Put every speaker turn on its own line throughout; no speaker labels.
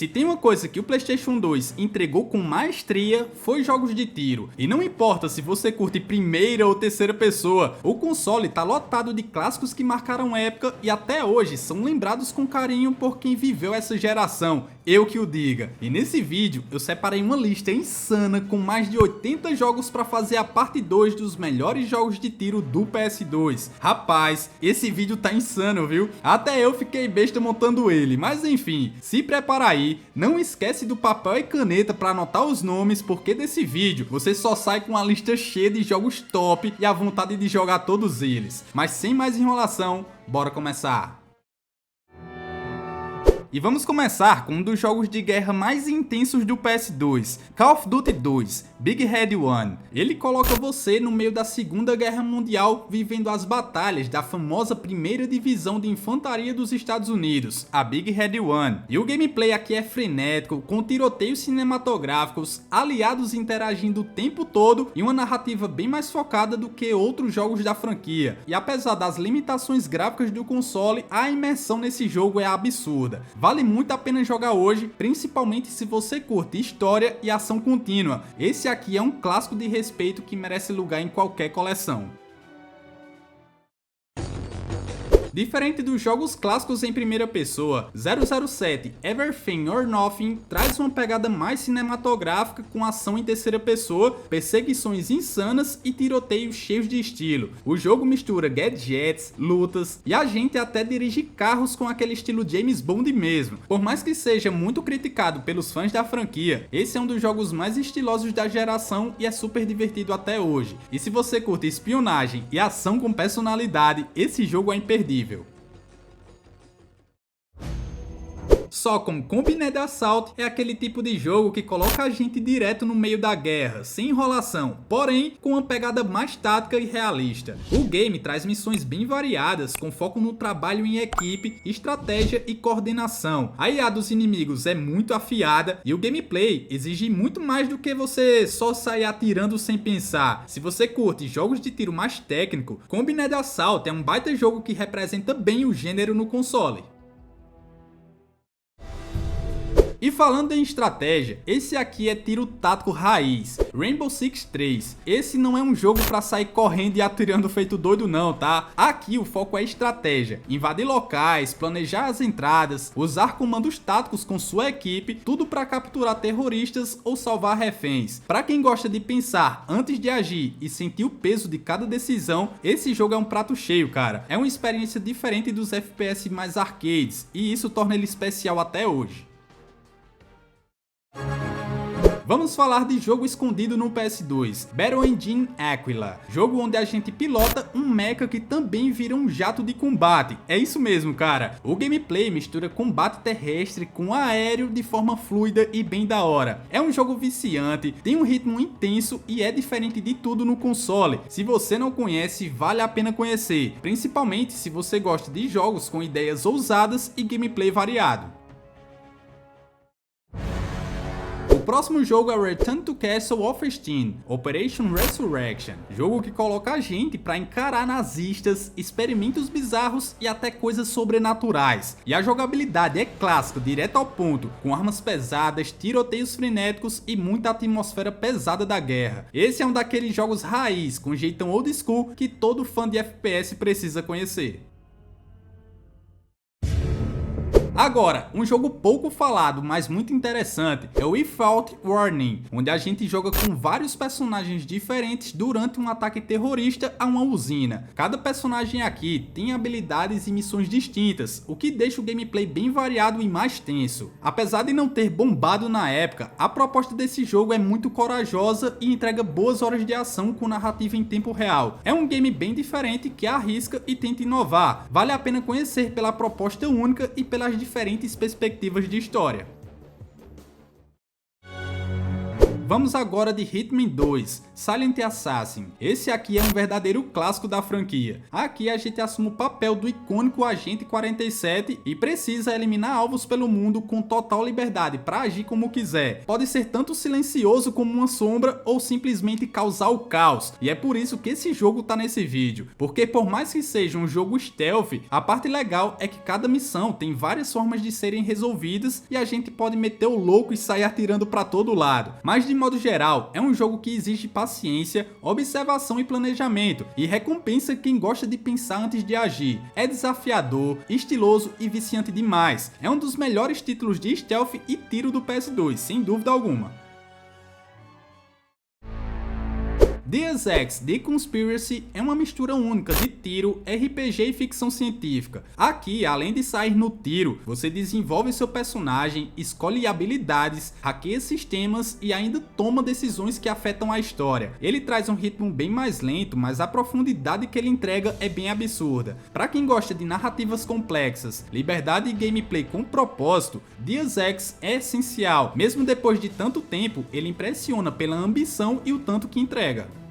se tem uma coisa que o PlayStation 2 entregou com maestria, foi jogos de tiro. E não importa se você curte primeira ou terceira pessoa, o console tá lotado de clássicos que marcaram época e até hoje são lembrados com carinho por quem viveu essa geração, eu que o diga. E nesse vídeo eu separei uma lista insana com mais de 80 jogos para fazer a parte 2 dos melhores jogos de tiro do PS2. Rapaz, esse vídeo tá insano, viu? Até eu fiquei besta montando ele, mas enfim, se prepara aí, não esquece do papel e caneta para anotar os nomes, porque desse vídeo você só sai com uma lista cheia de jogos top e a vontade de jogar todos eles. Mas sem mais enrolação, bora começar! E vamos começar com um dos jogos de guerra mais intensos do PS2, Call of Duty 2, Big Red One. Ele coloca você no meio da Segunda Guerra Mundial, vivendo as batalhas da famosa primeira divisão de infantaria dos Estados Unidos, a Big Red One. E o gameplay aqui é frenético, com tiroteios cinematográficos, aliados interagindo o tempo todo e uma narrativa bem mais focada do que outros jogos da franquia. E apesar das limitações gráficas do console, a imersão nesse jogo é absurda. Vale muito a pena jogar hoje, principalmente se você curte história e ação contínua. Esse aqui é um clássico de respeito que merece lugar em qualquer coleção. Diferente dos jogos clássicos em primeira pessoa, 007 Everything or Nothing traz uma pegada mais cinematográfica com ação em terceira pessoa, perseguições insanas e tiroteios cheios de estilo. O jogo mistura gadgets, lutas e a gente até dirige carros com aquele estilo James Bond mesmo. Por mais que seja muito criticado pelos fãs da franquia, esse é um dos jogos mais estilosos da geração e é super divertido até hoje. E se você curte espionagem e ação com personalidade, esse jogo é imperdível. SOCOM Combined Assault é aquele tipo de jogo que coloca a gente direto no meio da guerra, sem enrolação, porém com uma pegada mais tática e realista. O game traz missões bem variadas, com foco no trabalho em equipe, estratégia e coordenação. A IA dos inimigos é muito afiada e o gameplay exige muito mais do que você só sair atirando sem pensar. Se você curte jogos de tiro mais técnico, Combined Assault é um baita jogo que representa bem o gênero no console. E falando em estratégia, esse aqui é tiro tático raiz, Rainbow Six 3. Esse não é um jogo pra sair correndo e atirando feito doido não, tá? Aqui o foco é estratégia, invadir locais, planejar as entradas, usar comandos táticos com sua equipe, tudo pra capturar terroristas ou salvar reféns. Pra quem gosta de pensar antes de agir e sentir o peso de cada decisão, esse jogo é um prato cheio, cara. É uma experiência diferente dos FPS mais arcades e isso torna ele especial até hoje. Vamos falar de jogo escondido no PS2, Battle Engine Aquila, jogo onde a gente pilota um mecha que também vira um jato de combate. É isso mesmo, cara. O gameplay mistura combate terrestre com aéreo de forma fluida e bem da hora. É um jogo viciante, tem um ritmo intenso e é diferente de tudo no console. Se você não conhece, vale a pena conhecer, principalmente se você gosta de jogos com ideias ousadas e gameplay variado. O próximo jogo é Return to Castle Wolfenstein Operation Resurrection, jogo que coloca a gente para encarar nazistas, experimentos bizarros e até coisas sobrenaturais. E a jogabilidade é clássica, direto ao ponto, com armas pesadas, tiroteios frenéticos e muita atmosfera pesada da guerra. Esse é um daqueles jogos raiz, com jeitão old school que todo fã de FPS precisa conhecer. Agora, um jogo pouco falado, mas muito interessante, é o Without Warning, onde a gente joga com vários personagens diferentes durante um ataque terrorista a uma usina. Cada personagem aqui tem habilidades e missões distintas, o que deixa o gameplay bem variado e mais tenso. Apesar de não ter bombado na época, a proposta desse jogo é muito corajosa e entrega boas horas de ação com narrativa em tempo real. É um game bem diferente que arrisca e tenta inovar. Vale a pena conhecer pela proposta única e pelas diferentes perspectivas de história. Vamos agora de Hitman 2, Silent Assassin. Esse aqui é um verdadeiro clássico da franquia. Aqui a gente assume o papel do icônico Agente 47 e precisa eliminar alvos pelo mundo com total liberdade para agir como quiser. Pode ser tanto silencioso como uma sombra ou simplesmente causar o caos. E é por isso que esse jogo tá nesse vídeo, porque por mais que seja um jogo stealth, a parte legal é que cada missão tem várias formas de serem resolvidas e a gente pode meter o louco e sair atirando para todo lado. Mas de modo geral, é um jogo que exige paciência, observação e planejamento, e recompensa quem gosta de pensar antes de agir. É desafiador, estiloso e viciante demais. É um dos melhores títulos de stealth e tiro do PS2, sem dúvida alguma. Deus Ex: The Conspiracy é uma mistura única de tiro, RPG e ficção científica. Aqui, além de sair no tiro, você desenvolve seu personagem, escolhe habilidades, hackeia sistemas e ainda toma decisões que afetam a história. Ele traz um ritmo bem mais lento, mas a profundidade que ele entrega é bem absurda. Para quem gosta de narrativas complexas, liberdade e gameplay com propósito, Deus Ex é essencial. Mesmo depois de tanto tempo, ele impressiona pela ambição e o tanto que entrega.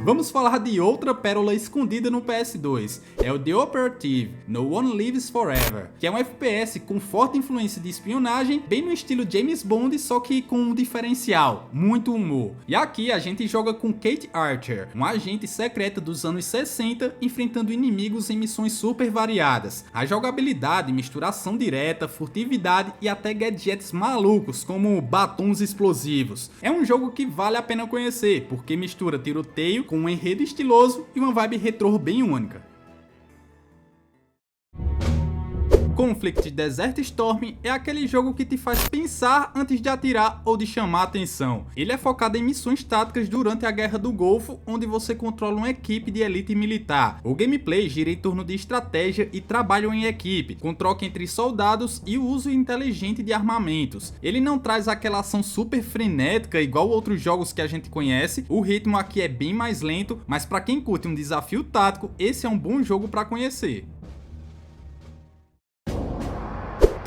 Vamos falar de outra pérola escondida no PS2, é o The Operative, No One Lives Forever, que é um FPS com forte influência de espionagem, bem no estilo James Bond, só que com um diferencial, muito humor. E aqui a gente joga com Kate Archer, uma agente secreta dos anos 60, enfrentando inimigos em missões super variadas. A jogabilidade, misturação direta, furtividade e até gadgets malucos, como batons explosivos. É um jogo que vale a pena conhecer, porque mistura tiroteio com um enredo estiloso e uma vibe retrô bem única. Conflict Desert Storm é aquele jogo que te faz pensar antes de atirar ou de chamar a atenção. Ele é focado em missões táticas durante a Guerra do Golfo, onde você controla uma equipe de elite militar. O gameplay gira em torno de estratégia e trabalho em equipe, com troca entre soldados e o uso inteligente de armamentos. Ele não traz aquela ação super frenética igual outros jogos que a gente conhece, o ritmo aqui é bem mais lento, mas para quem curte um desafio tático, esse é um bom jogo para conhecer.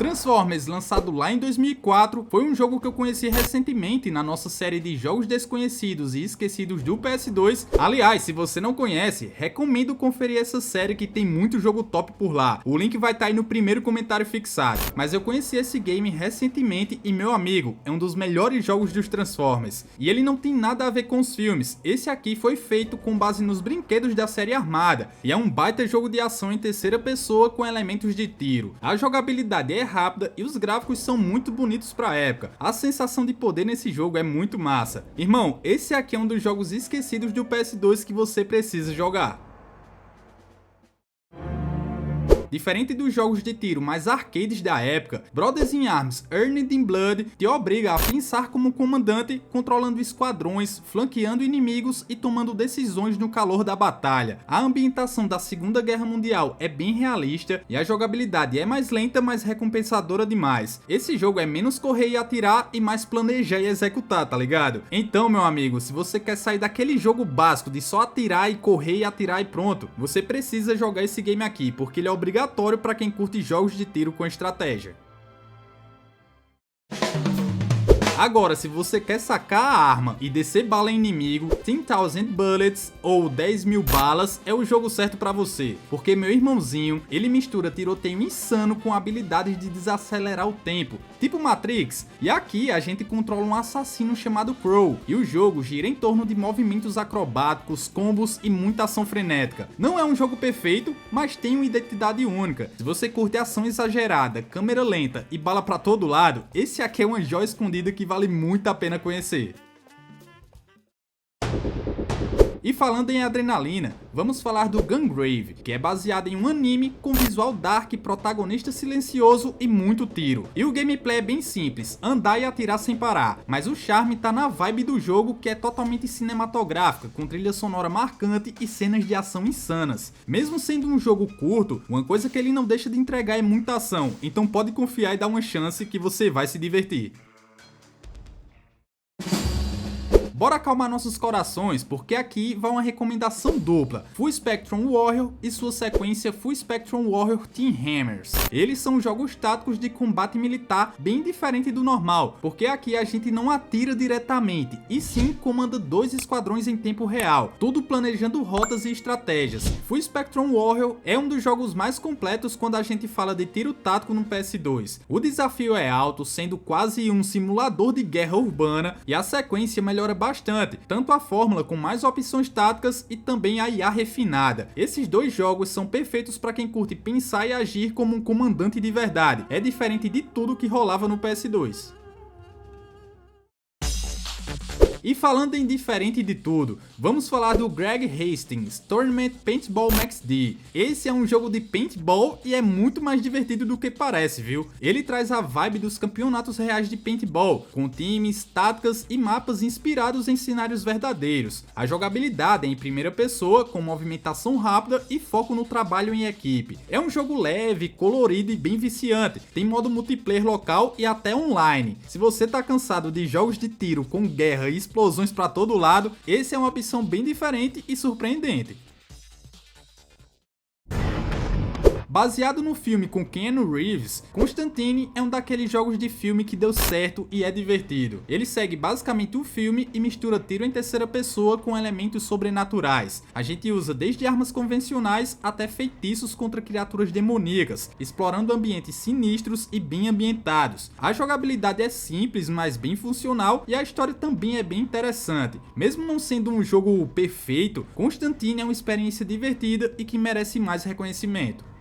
Transformers, lançado lá em 2004, foi um jogo que eu conheci recentemente na nossa série de jogos desconhecidos e esquecidos do PS2. Aliás, se você não conhece, recomendo conferir essa série que tem muito jogo top por lá. O link vai estar aí no primeiro comentário fixado. Mas eu conheci esse game recentemente e, meu amigo, é um dos melhores jogos dos Transformers. E ele não tem nada a ver com os filmes. Esse aqui foi feito com base nos brinquedos da série Armada e é um baita jogo de ação em terceira pessoa com elementos de tiro. A jogabilidade é rápida e os gráficos são muito bonitos para a época. A sensação de poder nesse jogo é muito massa. Irmão, esse aqui é um dos jogos esquecidos do PS2 que você precisa jogar. Diferente dos jogos de tiro mais arcades da época, Brothers in Arms Earned in Blood te obriga a pensar como comandante, controlando esquadrões, flanqueando inimigos e tomando decisões no calor da batalha. A ambientação da Segunda Guerra Mundial é bem realista e a jogabilidade é mais lenta, mas recompensadora demais. Esse jogo é menos correr e atirar e mais planejar e executar, tá ligado? Então, meu amigo, se você quer sair daquele jogo básico de só atirar e correr e atirar e pronto, você precisa jogar esse game aqui, porque ele é obrigatório para quem curte jogos de tiro com estratégia. Agora, se você quer sacar a arma e descer bala em inimigo, 10,000 Bullets ou 10.000 balas é o jogo certo pra você, porque meu irmãozinho, ele mistura tiroteio insano com habilidades de desacelerar o tempo, tipo Matrix, e aqui a gente controla um assassino chamado Crow, e o jogo gira em torno de movimentos acrobáticos, combos e muita ação frenética. Não é um jogo perfeito, mas tem uma identidade única. Se você curte ação exagerada, câmera lenta e bala pra todo lado, esse aqui é uma joia escondida que vale muito a pena conhecer. E falando em adrenalina, vamos falar do Gungrave, que é baseado em um anime com visual dark, protagonista silencioso e muito tiro. E o gameplay é bem simples, andar e atirar sem parar, mas o charme tá na vibe do jogo, que é totalmente cinematográfica, com trilha sonora marcante e cenas de ação insanas. Mesmo sendo um jogo curto, uma coisa que ele não deixa de entregar é muita ação, então pode confiar e dar uma chance que você vai se divertir. bora acalmar nossos corações, porque aqui vai uma recomendação dupla: Full Spectrum Warrior e sua sequência Full Spectrum Warrior Team Hammers. Eles são jogos táticos de combate militar bem diferente do normal, porque aqui a gente não atira diretamente, e sim comanda 2 esquadrões em tempo real, tudo planejando rotas e estratégias. Full Spectrum Warrior é um dos jogos mais completos quando a gente fala de tiro tático no PS2. O desafio é alto, sendo quase um simulador de guerra urbana, e a sequência melhora bastante, tanto a fórmula com mais opções táticas e também a IA refinada. Esses dois jogos são perfeitos para quem curte pensar e agir como um comandante de verdade. É diferente de tudo que rolava no PS2. E falando em diferente de tudo, vamos falar do Greg Hastings Tournament Paintball Max D. Esse é um jogo de paintball e é muito mais divertido do que parece, viu? Ele traz a vibe dos campeonatos reais de paintball, com times, táticas e mapas inspirados em cenários verdadeiros. A jogabilidade é em primeira pessoa, com movimentação rápida e foco no trabalho em equipe. É um jogo leve, colorido e bem viciante. Tem modo multiplayer local e até online. Se você tá cansado de jogos de tiro com guerra e explosões para todo lado, esse é uma opção bem diferente e surpreendente. Baseado no filme com Keanu Reeves, Constantine é um daqueles jogos de filme que deu certo e é divertido. Ele segue basicamente o filme e mistura tiro em terceira pessoa com elementos sobrenaturais. A gente usa desde armas convencionais até feitiços contra criaturas demoníacas, explorando ambientes sinistros e bem ambientados. A jogabilidade é simples, mas bem funcional, e a história também é bem interessante. Mesmo não sendo um jogo perfeito, Constantine é uma experiência divertida e que merece mais reconhecimento.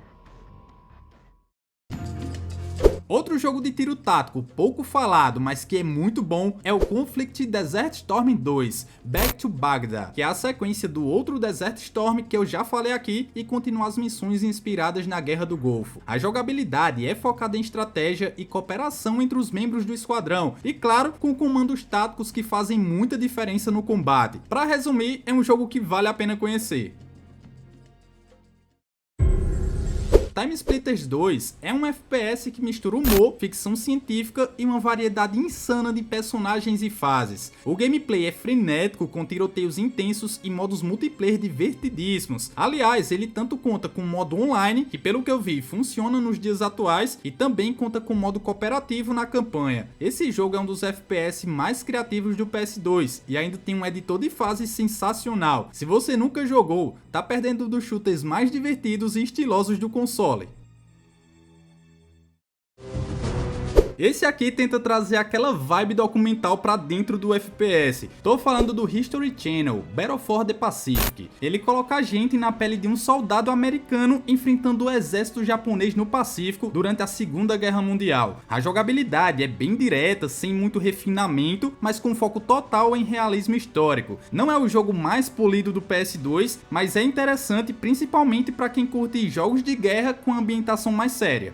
Outro jogo de tiro tático pouco falado, mas que é muito bom, é o Conflict Desert Storm 2 Back to Baghdad, que é a sequência do outro Desert Storm que eu já falei aqui e continua as missões inspiradas na Guerra do Golfo. A jogabilidade é focada em estratégia e cooperação entre os membros do esquadrão, e claro, com comandos táticos que fazem muita diferença no combate. Para resumir, é um jogo que vale a pena conhecer. Time Splitters 2 é um FPS que mistura humor, ficção científica e uma variedade insana de personagens e fases. O gameplay é frenético, com tiroteios intensos e modos multiplayer divertidíssimos. Aliás, ele tanto conta com modo online, que pelo que eu vi funciona nos dias atuais, e também conta com modo cooperativo na campanha. Esse jogo é um dos FPS mais criativos do PS2 e ainda tem um editor de fases sensacional. Se você nunca jogou, tá perdendo dos shooters mais divertidos e estilosos do console. Esse aqui tenta trazer aquela vibe documental pra dentro do FPS. Tô falando do History Channel, Battle for the Pacific. Ele coloca a gente na pele de um soldado americano enfrentando o exército japonês no Pacífico durante a Segunda Guerra Mundial. A jogabilidade é bem direta, sem muito refinamento, mas com foco total em realismo histórico. Não é o jogo mais polido do PS2, mas é interessante principalmente para quem curte jogos de guerra com ambientação mais séria.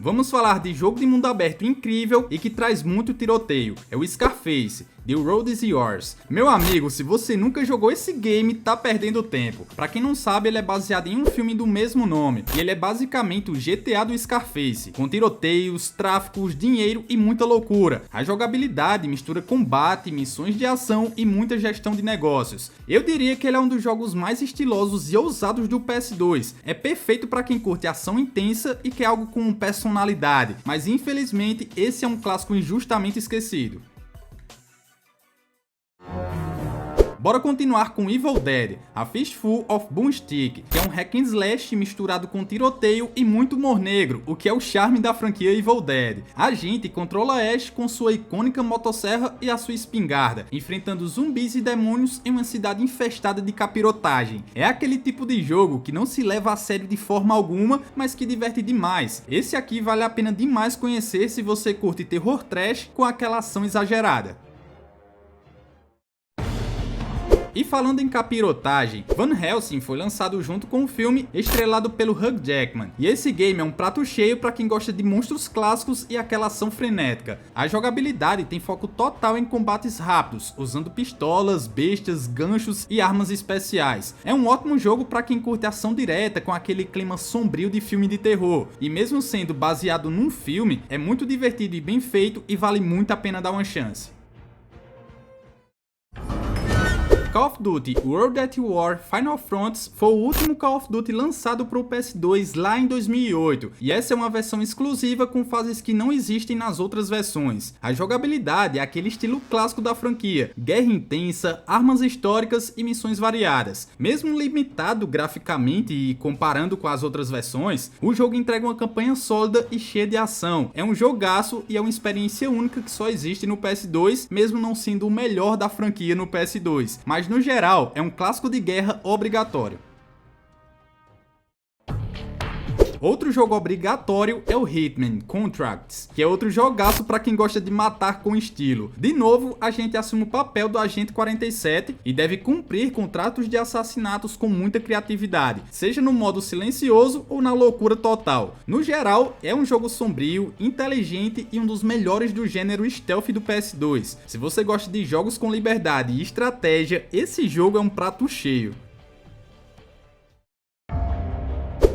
Vamos falar de jogo de mundo aberto incrível e que traz muito tiroteio. É o Scarface, The Road is Yours. Meu amigo, se você nunca jogou esse game, tá perdendo tempo. Pra quem não sabe, ele é baseado em um filme do mesmo nome, e ele é basicamente o GTA do Scarface, com tiroteios, tráficos, dinheiro e muita loucura. A jogabilidade mistura combate, missões de ação e muita gestão de negócios. Eu diria que ele é um dos jogos mais estilosos e ousados do PS2. É perfeito pra quem curte ação intensa e quer algo com personalidade, mas infelizmente esse é um clássico injustamente esquecido. Bora continuar com Evil Dead, A Fistful of Boomstick, que é um hack and slash misturado com tiroteio e muito humor negro, o que é o charme da franquia Evil Dead. A gente controla Ash com sua icônica motosserra e a sua espingarda, enfrentando zumbis e demônios em uma cidade infestada de capirotagem. É aquele tipo de jogo que não se leva a sério de forma alguma, mas que diverte demais. Esse aqui vale a pena demais conhecer se você curte terror trash com aquela ação exagerada. E falando em capirotagem, Van Helsing foi lançado junto com o filme, estrelado pelo Hugh Jackman. E esse game é um prato cheio para quem gosta de monstros clássicos e aquela ação frenética. A jogabilidade tem foco total em combates rápidos, usando pistolas, bestas, ganchos e armas especiais. É um ótimo jogo para quem curte ação direta com aquele clima sombrio de filme de terror. E mesmo sendo baseado num filme, é muito divertido e bem feito e vale muito a pena dar uma chance. Call of Duty World at War Final Fronts foi o último Call of Duty lançado para o PS2 lá em 2008, e essa é uma versão exclusiva com fases que não existem nas outras versões. A jogabilidade é aquele estilo clássico da franquia, guerra intensa, armas históricas e missões variadas. Mesmo limitado graficamente e comparando com as outras versões, o jogo entrega uma campanha sólida e cheia de ação. É um jogaço e é uma experiência única que só existe no PS2, mesmo não sendo o melhor da franquia no PS2. Mas no geral, é um clássico de guerra obrigatório. Outro jogo obrigatório é o Hitman Contracts, que é outro jogaço para quem gosta de matar com estilo. De novo, a gente assume o papel do Agente 47 e deve cumprir contratos de assassinatos com muita criatividade, seja no modo silencioso ou na loucura total. No geral, é um jogo sombrio, inteligente e um dos melhores do gênero stealth do PS2. Se você gosta de jogos com liberdade e estratégia, esse jogo é um prato cheio.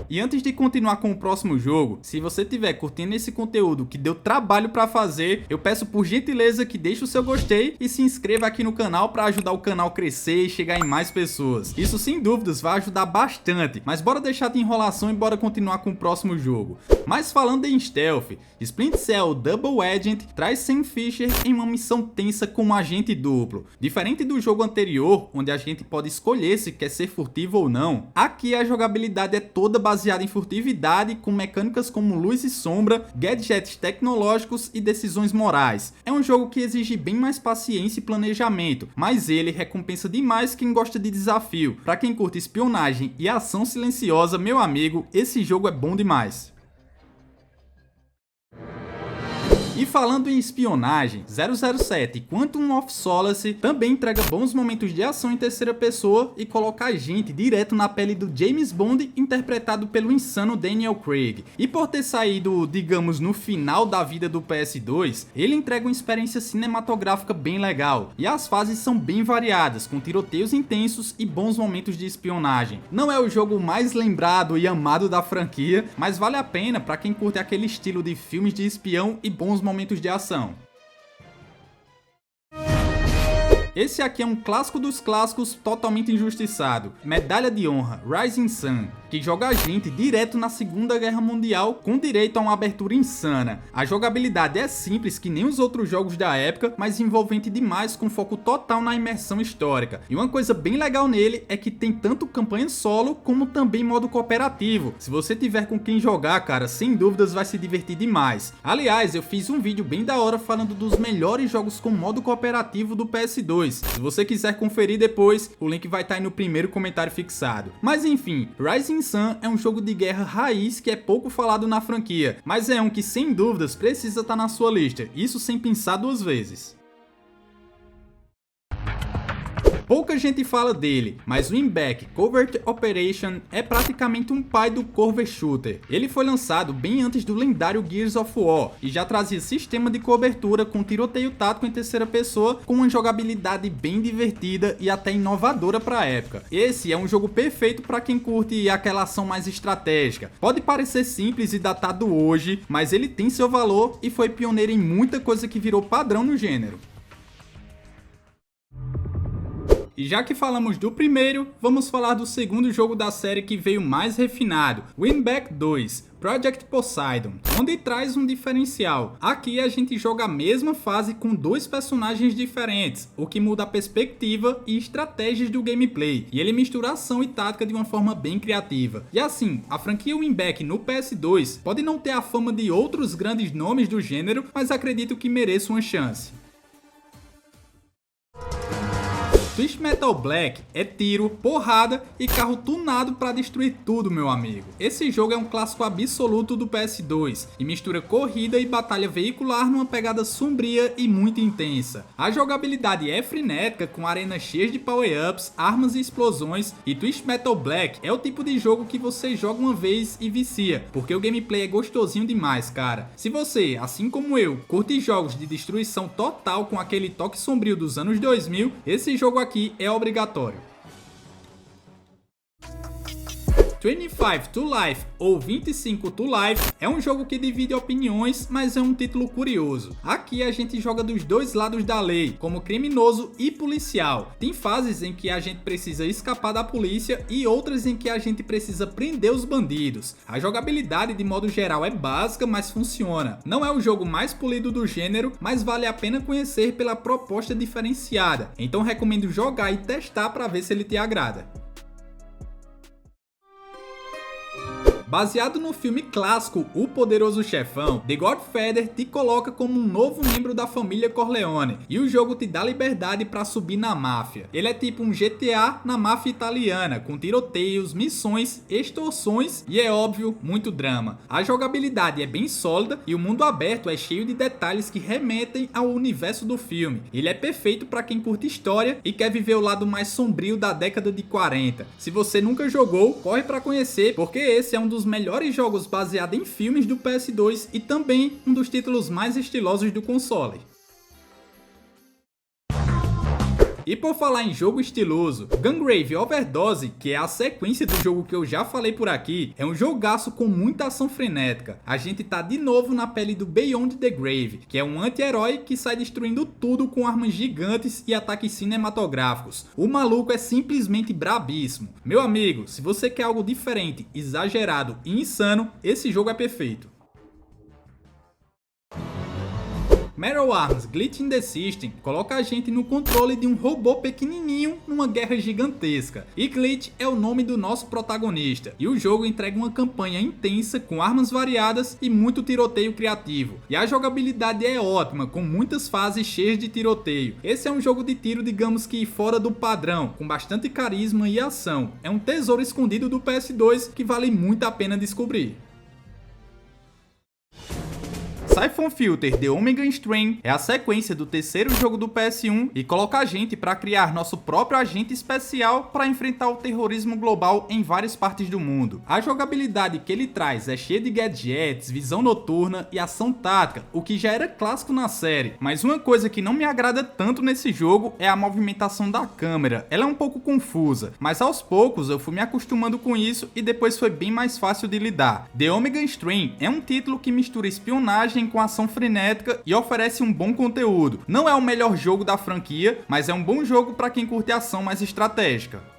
E antes de continuar com o próximo jogo, se você estiver curtindo esse conteúdo que deu trabalho para fazer, eu peço por gentileza que deixe o seu gostei e se inscreva aqui no canal para ajudar o canal a crescer e chegar em mais pessoas. Isso sem dúvidas vai ajudar bastante, mas bora deixar de enrolação e bora continuar com o próximo jogo. Mas falando em stealth, Splinter Cell Double Agent traz Sam Fisher em uma missão tensa com um agente duplo. Diferente do jogo anterior, onde a gente pode escolher se quer ser furtivo ou não, aqui a jogabilidade é toda baseada em furtividade, com mecânicas como luz e sombra, gadgets tecnológicos e decisões morais. É um jogo que exige bem mais paciência e planejamento, mas ele recompensa demais quem gosta de desafio. Para quem curte espionagem e ação silenciosa, meu amigo, esse jogo é bom demais. E falando em espionagem, 007 Quantum of Solace também entrega bons momentos de ação em terceira pessoa e coloca a gente direto na pele do James Bond, interpretado pelo insano Daniel Craig. E por ter saído, digamos, no final da vida do PS2, ele entrega uma experiência cinematográfica bem legal. E as fases são bem variadas, com tiroteios intensos e bons momentos de espionagem. Não é o jogo mais lembrado e amado da franquia, mas vale a pena para quem curte aquele estilo de filmes de espião e bons momentos de ação. Esse aqui é um clássico dos clássicos totalmente injustiçado, Medalha de Honra Rising Sun, que joga a gente direto na Segunda Guerra Mundial com direito a uma abertura insana. A jogabilidade é simples que nem os outros jogos da época, mas envolvente demais com foco total na imersão histórica. E uma coisa bem legal nele é que tem tanto campanha solo como também modo cooperativo. Se você tiver com quem jogar, cara, sem dúvidas vai se divertir demais. Aliás, eu fiz um vídeo bem da hora falando dos melhores jogos com modo cooperativo do PS2. Se você quiser conferir depois, o link vai estar aí no primeiro comentário fixado. Mas enfim, Rising Sun é um jogo de guerra raiz que é pouco falado na franquia, mas é um que sem dúvidas precisa estar na sua lista, isso sem pensar duas vezes. Pouca gente fala dele, mas o Winback Covert Operation é praticamente um pai do Cover Shooter. Ele foi lançado bem antes do lendário Gears of War e já trazia sistema de cobertura com tiroteio tático em terceira pessoa com uma jogabilidade bem divertida e até inovadora para a época. Esse é um jogo perfeito para quem curte aquela ação mais estratégica. Pode parecer simples e datado hoje, mas ele tem seu valor e foi pioneiro em muita coisa que virou padrão no gênero. E já que falamos do primeiro, vamos falar do segundo jogo da série que veio mais refinado, Winback 2, Project Poseidon, onde traz um diferencial. Aqui a gente joga a mesma fase com dois personagens diferentes, o que muda a perspectiva e estratégias do gameplay, e ele mistura ação e tática de uma forma bem criativa. E assim, a franquia Winback no PS2 pode não ter a fama de outros grandes nomes do gênero, mas acredito que mereça uma chance. Twisted Metal Black é tiro, porrada e carro tunado para destruir tudo, meu amigo. Esse jogo é um clássico absoluto do PS2 e mistura corrida e batalha veicular numa pegada sombria e muito intensa. A jogabilidade é frenética, com arenas cheias de power-ups, armas e explosões, e Twisted Metal Black é o tipo de jogo que você joga uma vez e vicia, porque o gameplay é gostosinho demais, cara. Se você, assim como eu, curte jogos de destruição total com aquele toque sombrio dos anos 2000, esse jogo aqui é obrigatório. 25 to Life ou 25 to Life é um jogo que divide opiniões, mas é um título curioso. Aqui a gente joga dos dois lados da lei, como criminoso e policial. Tem fases em que a gente precisa escapar da polícia e outras em que a gente precisa prender os bandidos. A jogabilidade de modo geral é básica, mas funciona. Não é o jogo mais polido do gênero, mas vale a pena conhecer pela proposta diferenciada. Então recomendo jogar e testar para ver se ele te agrada. Baseado no filme clássico O Poderoso Chefão, The Godfather te coloca como um novo membro da família Corleone e o jogo te dá liberdade para subir na máfia. Ele é tipo um GTA na máfia italiana, com tiroteios, missões, extorsões e, é óbvio, muito drama. A jogabilidade é bem sólida e o mundo aberto é cheio de detalhes que remetem ao universo do filme. Ele é perfeito para quem curte história e quer viver o lado mais sombrio da década de 40. Se você nunca jogou, corre para conhecer, porque esse é um dos melhores jogos baseado em filmes do PS2 e também um dos títulos mais estilosos do console. E por falar em jogo estiloso, Gungrave Overdose, que é a sequência do jogo que eu já falei por aqui, é um jogaço com muita ação frenética. A gente tá de novo na pele do Beyond the Grave, que é um anti-herói que sai destruindo tudo com armas gigantes e ataques cinematográficos. O maluco é simplesmente brabíssimo. Meu amigo, se você quer algo diferente, exagerado e insano, esse jogo é perfeito. Metal Arms Glitch in the System coloca a gente no controle de um robô pequenininho numa guerra gigantesca. E Glitch é o nome do nosso protagonista. E o jogo entrega uma campanha intensa com armas variadas e muito tiroteio criativo. E a jogabilidade é ótima, com muitas fases cheias de tiroteio. Esse é um jogo de tiro, digamos que fora do padrão, com bastante carisma e ação. É um tesouro escondido do PS2 que vale muito a pena descobrir. Siphon Filter The Omega Strain é a sequência do terceiro jogo do PS1 e coloca a gente para criar nosso próprio agente especial para enfrentar o terrorismo global em várias partes do mundo. A jogabilidade que ele traz é cheia de gadgets, visão noturna e ação tática, o que já era clássico na série. Mas uma coisa que não me agrada tanto nesse jogo é a movimentação da câmera. Ela é um pouco confusa, mas aos poucos eu fui me acostumando com isso e depois foi bem mais fácil de lidar. The Omega Strain é um título que mistura espionagem com ação frenética e oferece um bom conteúdo. Não é o melhor jogo da franquia, mas é um bom jogo para quem curte ação mais estratégica.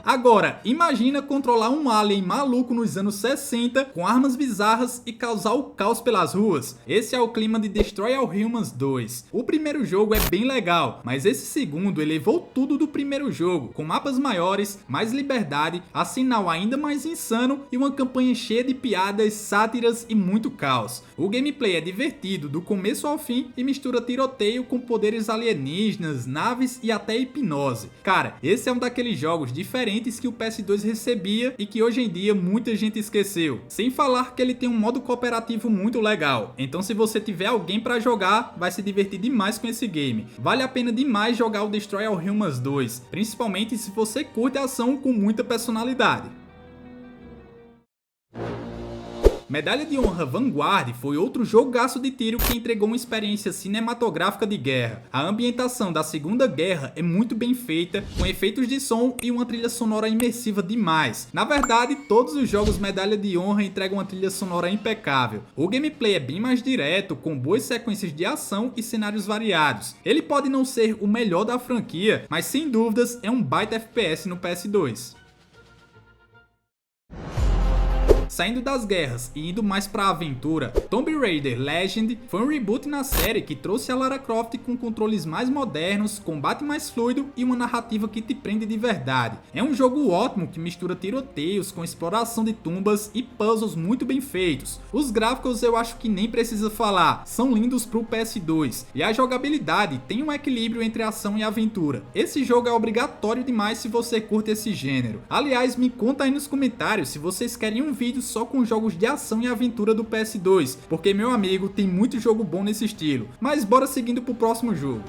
Agora, imagina controlar um alien maluco nos anos 60 com armas bizarras e causar o caos pelas ruas. Esse é o clima de Destroy All Humans 2. O primeiro jogo é bem legal, mas esse segundo elevou tudo do primeiro jogo, com mapas maiores, mais liberdade, assinal ainda mais insano e uma campanha cheia de piadas, sátiras e muito caos. O gameplay é divertido do começo ao fim e mistura tiroteio com poderes alienígenas, naves e até hipnose. Cara, esse é um daqueles jogos diferentes que o PS2 recebia e que hoje em dia muita gente esqueceu. Sem falar que ele tem um modo cooperativo muito legal. Então se você tiver alguém para jogar, vai se divertir demais com esse game. Vale a pena demais jogar o Destroy All Humans 2, principalmente se você curte ação com muita personalidade. Medalha de Honra Vanguard foi outro jogaço de tiro que entregou uma experiência cinematográfica de guerra. A ambientação da Segunda Guerra é muito bem feita, com efeitos de som e uma trilha sonora imersiva demais. Na verdade, todos os jogos Medalha de Honra entregam uma trilha sonora impecável. O gameplay é bem mais direto, com boas sequências de ação e cenários variados. Ele pode não ser o melhor da franquia, mas sem dúvidas é um baita FPS no PS2. saindo das guerras e indo mais pra aventura. Tomb Raider Legend foi um reboot na série que trouxe a Lara Croft com controles mais modernos, combate mais fluido e uma narrativa que te prende de verdade. É um jogo ótimo que mistura tiroteios com exploração de tumbas e puzzles muito bem feitos. Os gráficos eu acho que nem precisa falar, são lindos pro PS2, e a jogabilidade tem um equilíbrio entre ação e aventura. Esse jogo é obrigatório demais se você curte esse gênero. Aliás, me conta aí nos comentários se vocês querem um vídeo só com jogos de ação e aventura do PS2, porque meu amigo, tem muito jogo bom nesse estilo. Mas bora seguindo pro próximo jogo.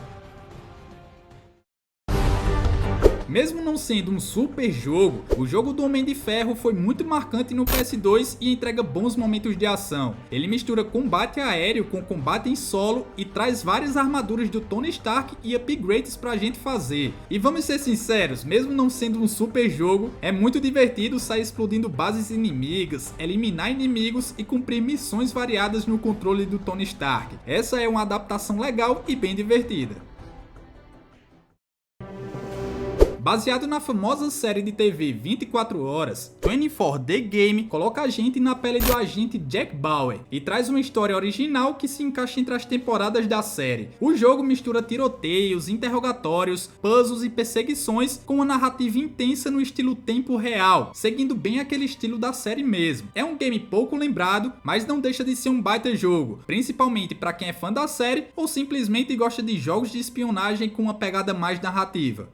Mesmo não sendo um super jogo, o jogo do Homem de Ferro foi muito marcante no PS2 e entrega bons momentos de ação. Ele mistura combate aéreo com combate em solo e traz várias armaduras do Tony Stark e upgrades pra gente fazer. E vamos ser sinceros, mesmo não sendo um super jogo, é muito divertido sair explodindo bases inimigas, eliminar inimigos e cumprir missões variadas no controle do Tony Stark. Essa é uma adaptação legal e bem divertida. Baseado na famosa série de TV 24 Horas, 24 The Game coloca a gente na pele do agente Jack Bauer e traz uma história original que se encaixa entre as temporadas da série. O jogo mistura tiroteios, interrogatórios, puzzles e perseguições com uma narrativa intensa no estilo tempo real, seguindo bem aquele estilo da série mesmo. É um game pouco lembrado, mas não deixa de ser um baita jogo, principalmente para quem é fã da série ou simplesmente gosta de jogos de espionagem com uma pegada mais narrativa.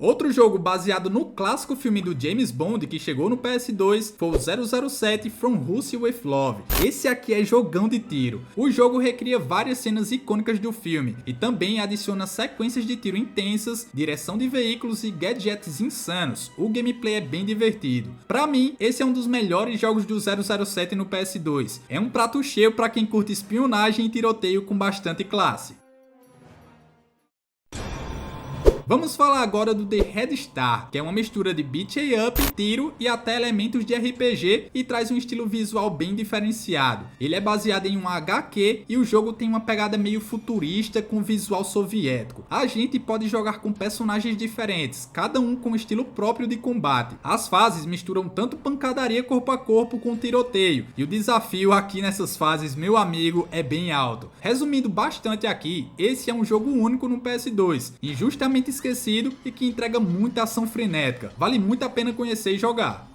Outro jogo baseado no clássico filme do James Bond que chegou no PS2 foi o 007 From Russia with Love. Esse aqui é jogão de tiro. O jogo recria várias cenas icônicas do filme e também adiciona sequências de tiro intensas, direção de veículos e gadgets insanos. O gameplay é bem divertido. Pra mim, esse é um dos melhores jogos do 007 no PS2. É um prato cheio pra quem curte espionagem e tiroteio com bastante classe. Vamos falar agora do The Red Star, que é uma mistura de beat 'em up, tiro e até elementos de RPG e traz um estilo visual bem diferenciado. Ele é baseado em um HQ e o jogo tem uma pegada meio futurista com visual soviético. A gente pode jogar com personagens diferentes, cada um com estilo próprio de combate. As fases misturam tanto pancadaria corpo a corpo com tiroteio, e o desafio aqui nessas fases, meu amigo, é bem alto. Resumindo bastante aqui, esse é um jogo único no PS2, injustamente esquecido e que entrega muita ação frenética. Vale muito a pena conhecer e jogar.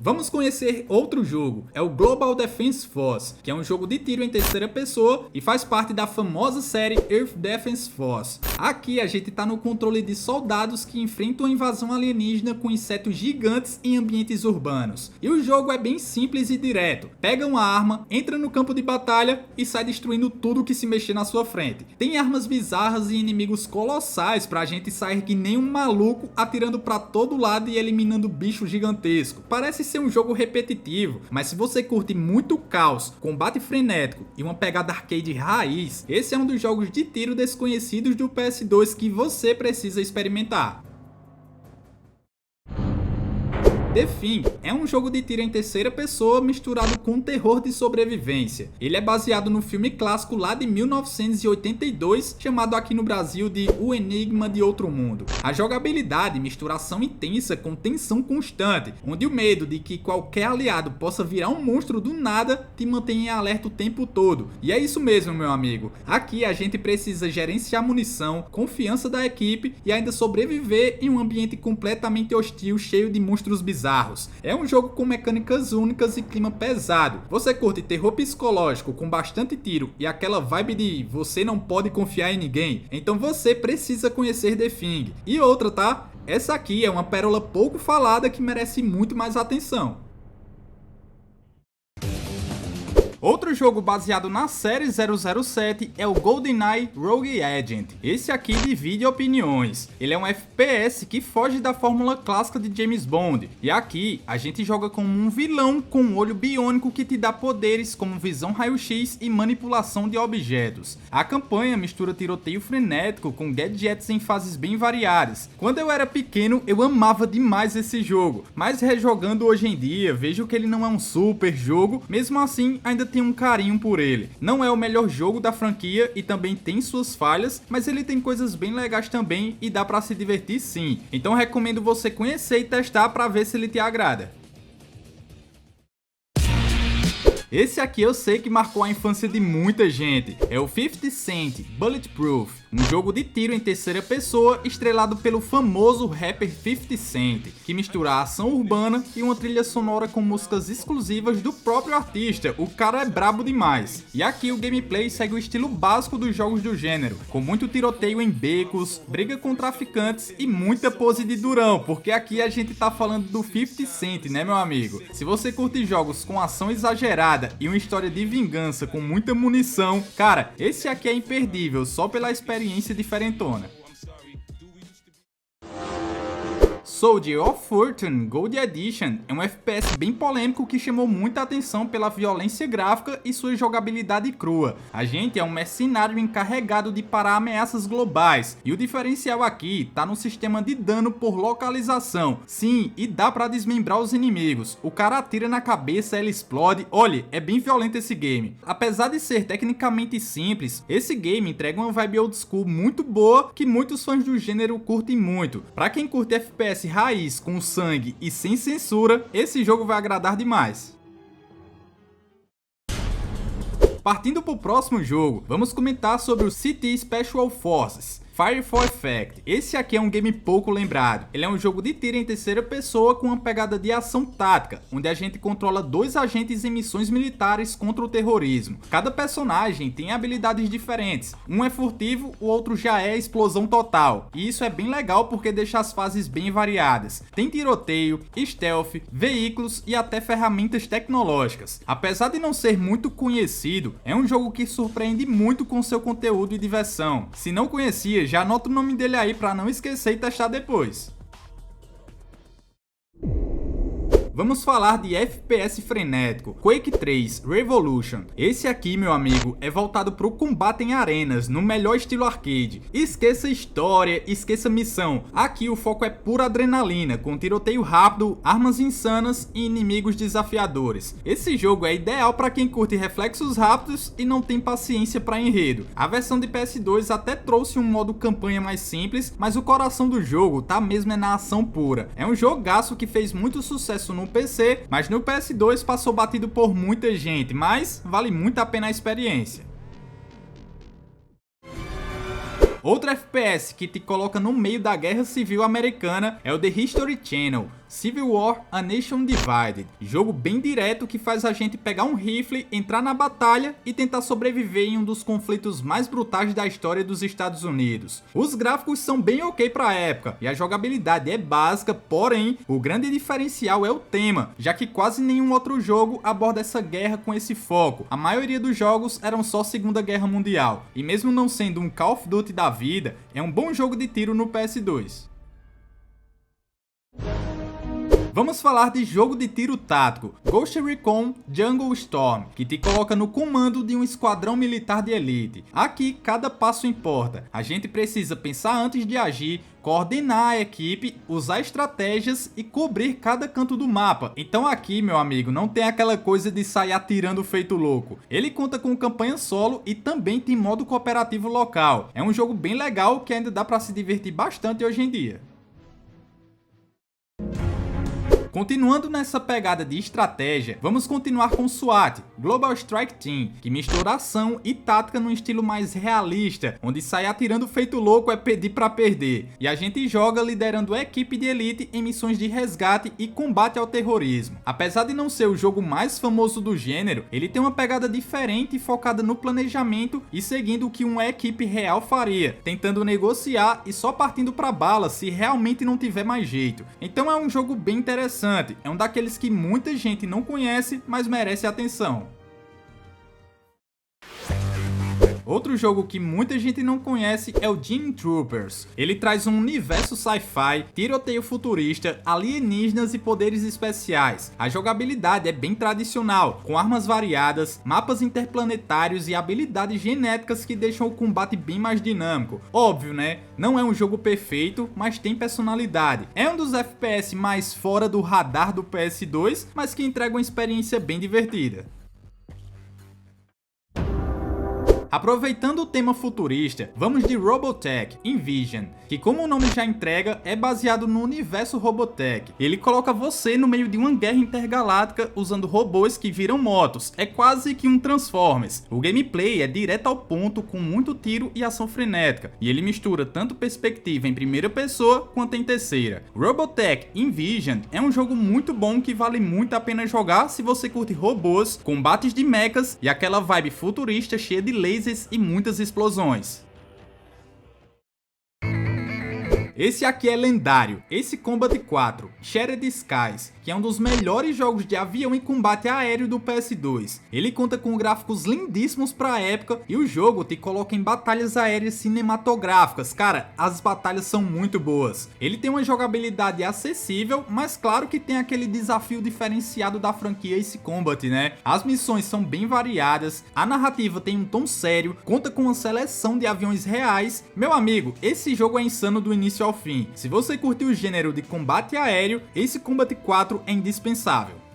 Vamos conhecer outro jogo, é o Global Defense Force, que é um jogo de tiro em terceira pessoa e faz parte da famosa série Earth Defense Force. Aqui a gente tá no controle de soldados que enfrentam a invasão alienígena com insetos gigantes em ambientes urbanos. E o jogo é bem simples e direto. Pega uma arma, entra no campo de batalha e sai destruindo tudo que se mexer na sua frente. Tem armas bizarras e inimigos colossais pra gente sair que nem um maluco atirando pra todo lado e eliminando bichos gigantescos. Parece ser um jogo repetitivo, mas se você curte muito caos, combate frenético e uma pegada arcade raiz, esse é um dos jogos de tiro desconhecidos do PS2 que você precisa experimentar. The Thing é um jogo de tiro em terceira pessoa misturado com terror de sobrevivência. Ele é baseado no filme clássico lá de 1982, chamado aqui no Brasil de O Enigma de Outro Mundo. A jogabilidade mistura ação intensa com tensão constante, onde o medo de que qualquer aliado possa virar um monstro do nada te mantém em alerta o tempo todo. E é isso mesmo, meu amigo. Aqui a gente precisa gerenciar munição, confiança da equipe e ainda sobreviver em um ambiente completamente hostil, cheio de monstros bizarros. É um jogo com mecânicas únicas e clima pesado. Você curte terror psicológico com bastante tiro e aquela vibe de você não pode confiar em ninguém? Então você precisa conhecer The Thing. E outra, tá? Essa aqui é uma pérola pouco falada que merece muito mais atenção. Outro jogo baseado na série 007 é o GoldenEye Rogue Agent. Esse aqui divide opiniões. Ele é um FPS que foge da fórmula clássica de James Bond. E aqui a gente joga como um vilão com um olho biônico que te dá poderes como visão raio-x e manipulação de objetos. A campanha mistura tiroteio frenético com gadgets em fases bem variadas. Quando eu era pequeno eu amava demais esse jogo, mas rejogando hoje em dia vejo que ele não é um super jogo, mesmo assim ainda tenho um carinho por ele. Não é o melhor jogo da franquia e também tem suas falhas, mas ele tem coisas bem legais também e dá pra se divertir sim. Então recomendo você conhecer e testar pra ver se ele te agrada. Esse aqui eu sei que marcou a infância de muita gente, é o 50 Cent Bulletproof, um jogo de tiro em terceira pessoa estrelado pelo famoso rapper 50 Cent, que mistura a ação urbana e uma trilha sonora com músicas exclusivas do próprio artista. O cara é brabo demais. E aqui o gameplay segue o estilo básico dos jogos do gênero, com muito tiroteio em becos, briga com traficantes e muita pose de durão, porque aqui a gente tá falando do 50 Cent, né meu amigo? Se você curte jogos com ação exagerada e uma história de vingança com muita munição, cara, esse aqui é imperdível só pela experiência diferentona. Soldier of Fortune Gold Edition é um FPS bem polêmico que chamou muita atenção pela violência gráfica e sua jogabilidade crua. A gente é um mercenário encarregado de parar ameaças globais, e o diferencial aqui tá no sistema de dano por localização. Sim, e dá pra desmembrar os inimigos. O cara atira na cabeça, ela explode. Olha, é bem violento esse game. Apesar de ser tecnicamente simples, esse game entrega uma vibe old school muito boa que muitos fãs do gênero curtem muito. Pra quem curte FPS raiz, com sangue e sem censura, esse jogo vai agradar demais. Partindo para o próximo jogo, vamos comentar sobre o CT Special Forces Fire for Effect. Esse aqui é um game pouco lembrado. Ele é um jogo de tiro em terceira pessoa com uma pegada de ação tática, onde a gente controla dois agentes em missões militares contra o terrorismo. Cada personagem tem habilidades diferentes. Um é furtivo, o outro já é explosão total. E isso é bem legal porque deixa as fases bem variadas. Tem tiroteio, stealth, veículos e até ferramentas tecnológicas. Apesar de não ser muito conhecido, é um jogo que surpreende muito com seu conteúdo e diversão. Se não conhecia, já anota o nome dele aí pra não esquecer e testar depois. Vamos falar de FPS frenético, Quake 3 Revolution. Esse aqui, meu amigo, é voltado para o combate em arenas, no melhor estilo arcade. Esqueça história, esqueça missão. Aqui o foco é pura adrenalina, com tiroteio rápido, armas insanas e inimigos desafiadores. Esse jogo é ideal para quem curte reflexos rápidos e não tem paciência para enredo. A versão de PS2 até trouxe um modo campanha mais simples, mas o coração do jogo tá mesmo na ação pura. É um jogaço que fez muito sucesso no PC, mas no PS2 passou batido por muita gente, mas vale muito a pena a experiência. Outro FPS que te coloca no meio da Guerra Civil Americana é o The History Channel Civil War: A Nation Divided, jogo bem direto que faz a gente pegar um rifle, entrar na batalha e tentar sobreviver em um dos conflitos mais brutais da história dos Estados Unidos. Os gráficos são bem ok pra época e a jogabilidade é básica, porém o grande diferencial é o tema, já que quase nenhum outro jogo aborda essa guerra com esse foco. A maioria dos jogos eram só Segunda Guerra Mundial, e mesmo não sendo um Call of Duty da vida, é um bom jogo de tiro no PS2. Vamos falar de jogo de tiro tático, Ghost Recon Jungle Storm, que te coloca no comando de um esquadrão militar de elite. Aqui cada passo importa, a gente precisa pensar antes de agir, coordenar a equipe, usar estratégias e cobrir cada canto do mapa. Então aqui, meu amigo, não tem aquela coisa de sair atirando feito louco. Ele conta com campanha solo e também tem modo cooperativo local. É um jogo bem legal que ainda dá para se divertir bastante hoje em dia. Continuando nessa pegada de estratégia, vamos continuar com SWAT, Global Strike Team, que mistura ação e tática num estilo mais realista, onde sair atirando feito louco é pedir pra perder, e a gente joga liderando a equipe de elite em missões de resgate e combate ao terrorismo. Apesar de não ser o jogo mais famoso do gênero, ele tem uma pegada diferente e focada no planejamento e seguindo o que uma equipe real faria, tentando negociar e só partindo pra bala se realmente não tiver mais jeito. Então é um jogo bem interessante. É um daqueles que muita gente não conhece, mas merece atenção. Outro jogo que muita gente não conhece é o Gene Troopers. Ele traz um universo sci-fi, tiroteio futurista, alienígenas e poderes especiais. A jogabilidade é bem tradicional, com armas variadas, mapas interplanetários e habilidades genéticas que deixam o combate bem mais dinâmico. Óbvio, né? Não é um jogo perfeito, mas tem personalidade. É um dos FPS mais fora do radar do PS2, mas que entrega uma experiência bem divertida. Aproveitando o tema futurista, vamos de Robotech Invision, que como o nome já entrega, é baseado no universo Robotech. Ele coloca você no meio de uma guerra intergaláctica usando robôs que viram motos, é quase que um Transformers. O gameplay é direto ao ponto, com muito tiro e ação frenética, e ele mistura tanto perspectiva em primeira pessoa quanto em terceira. Robotech Invision é um jogo muito bom que vale muito a pena jogar se você curte robôs, combates de mechas e aquela vibe futurista cheia de lasers e muitas explosões. Esse aqui é lendário, Ace Combat 4, Shattered Skies, que é um dos melhores jogos de avião e combate aéreo do PS2. Ele conta com gráficos lindíssimos para a época e o jogo te coloca em batalhas aéreas cinematográficas. Cara, as batalhas são muito boas. Ele tem uma jogabilidade acessível, mas claro que tem aquele desafio diferenciado da franquia Ace Combat, né? As missões são bem variadas, a narrativa tem um tom sério, conta com uma seleção de aviões reais. Meu amigo, esse jogo é insano do início ao fim. Se você curtiu o gênero de combate aéreo, Ace Combat 4 é indispensável.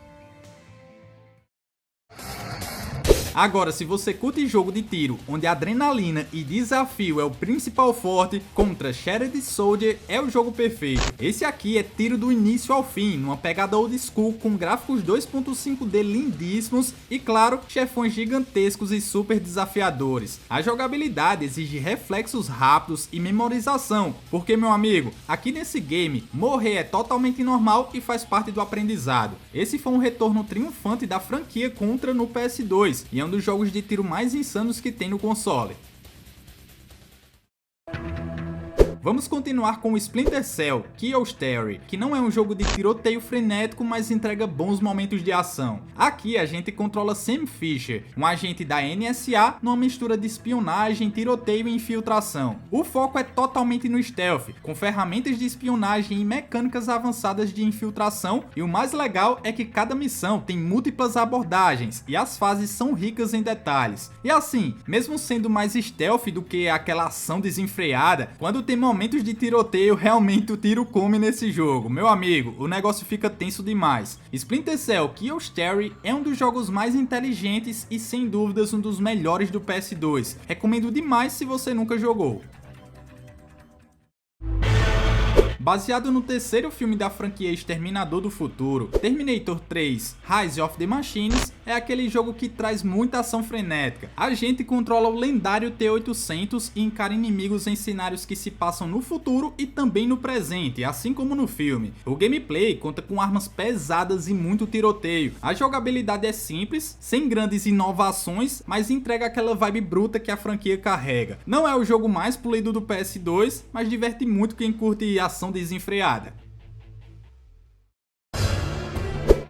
Agora, se você curte jogo de tiro, onde adrenalina e desafio é o principal forte, Contra Shattered Soldier é o jogo perfeito. Esse aqui é tiro do início ao fim, numa pegada old school, com gráficos 2.5D lindíssimos e, claro, chefões gigantescos e super desafiadores. A jogabilidade exige reflexos rápidos e memorização, porque, meu amigo, aqui nesse game, morrer é totalmente normal e faz parte do aprendizado. Esse foi um retorno triunfante da franquia Contra no PS2, e é um dos jogos de tiro mais insanos que tem no console. Vamos continuar com o Splinter Cell Kill Story, que não é um jogo de tiroteio frenético, mas entrega bons momentos de ação. Aqui a gente controla Sam Fisher, um agente da NSA numa mistura de espionagem, tiroteio e infiltração. O foco é totalmente no stealth, com ferramentas de espionagem e mecânicas avançadas de infiltração, e o mais legal é que cada missão tem múltiplas abordagens e as fases são ricas em detalhes. E assim, mesmo sendo mais stealth do que aquela ação desenfreada, quando tem momentos de tiroteio, realmente o tiro come nesse jogo. Meu amigo, o negócio fica tenso demais. Splinter Cell Kill Story é um dos jogos mais inteligentes e sem dúvidas um dos melhores do PS2. Recomendo demais se você nunca jogou. Baseado no terceiro filme da franquia Exterminador do Futuro, Terminator 3 Rise of the Machines é aquele jogo que traz muita ação frenética. A gente controla o lendário T-800 e encara inimigos em cenários que se passam no futuro e também no presente, assim como no filme. O gameplay conta com armas pesadas e muito tiroteio. A jogabilidade é simples, sem grandes inovações, mas entrega aquela vibe bruta que a franquia carrega. Não é o jogo mais polido do PS2, mas diverte muito quem curte ação desenfreada.